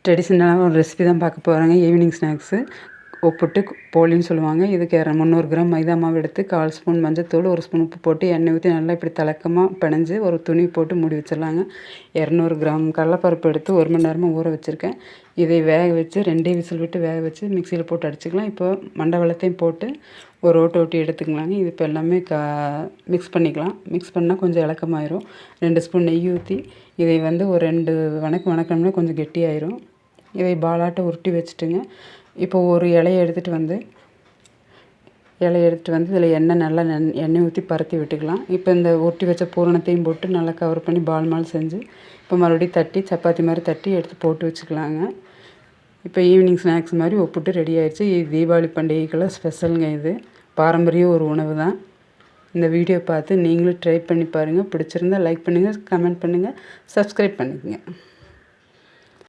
ட்ரெடிஷ்னலான ஒரு ரெசிபி தான் பார்க்க போகிறாங்க. ஈவினிங் ஸ்நாக்ஸு உப்புட்டு போலின்னு சொல்லுவாங்க. இதுக்கு 300 கிராம் மைதா மாவு எடுத்து 1/4 ஸ்பூன் மஞ்சத்தூள், 1 ஸ்பூன் உப்பு போட்டு எண்ணெய் ஊற்றி நல்லா இப்படி தலக்கமாக பிணைஞ்சு ஒரு துணி போட்டு மூடி வச்சிடலாங்க. 200 கிராம் கடலைப்பருப்பு எடுத்து 1 மணி நேரமாக ஊற வச்சுருக்கேன். இதை வேக வச்சு 2 விசில் விட்டு வேக வச்சு மிக்சியில் போட்டு அடிச்சுக்கலாம். இப்போ மண்டை வெல்லத்தையும் போட்டு ஒரு ஓட்டி எடுத்துக்கலாங்க. இது இப்போ எல்லாமே மிக்ஸ் பண்ணிக்கலாம். மிக்ஸ் பண்ணால் கொஞ்சம் இலக்கமாயிரும். 2 ஸ்பூன் நெய் ஊற்றி இதை ஒரு 2 வணக்கம்னா கொஞ்சம் கெட்டியாயிரும். இதை பாலாட்டை உருட்டி வச்சுட்டுங்க. இப்போ ஒரு இலையை எடுத்துகிட்டு வந்து இதில் எண்ணெய் ஊற்றி பரத்தி விட்டுக்கலாம். இப்போ இந்த உருட்டி வச்ச பூரணத்தையும் போட்டு நல்லா கவர் பண்ணி பால் செஞ்சு இப்போ மறுபடியும் தட்டி சப்பாத்தி மாதிரி தட்டி எடுத்து போட்டு வச்சுக்கலாங்க. இப்போ ஈவினிங் ஸ்நாக்ஸ் மாதிரி ஒப்புட்டு ரெடி ஆயிடுச்சு. இது தீபாவளி பண்டிகைக்கெல்லாம் ஸ்பெஷலுங்க. இது பாரம்பரிய ஒரு உணவு தான். இந்த வீடியோ பார்த்து நீங்களும் ட்ரை பண்ணி பாருங்கள். பிடிச்சிருந்தால் லைக் பண்ணுங்கள், கமெண்ட் பண்ணுங்கள், சப்ஸ்கிரைப் பண்ணிக்கங்க.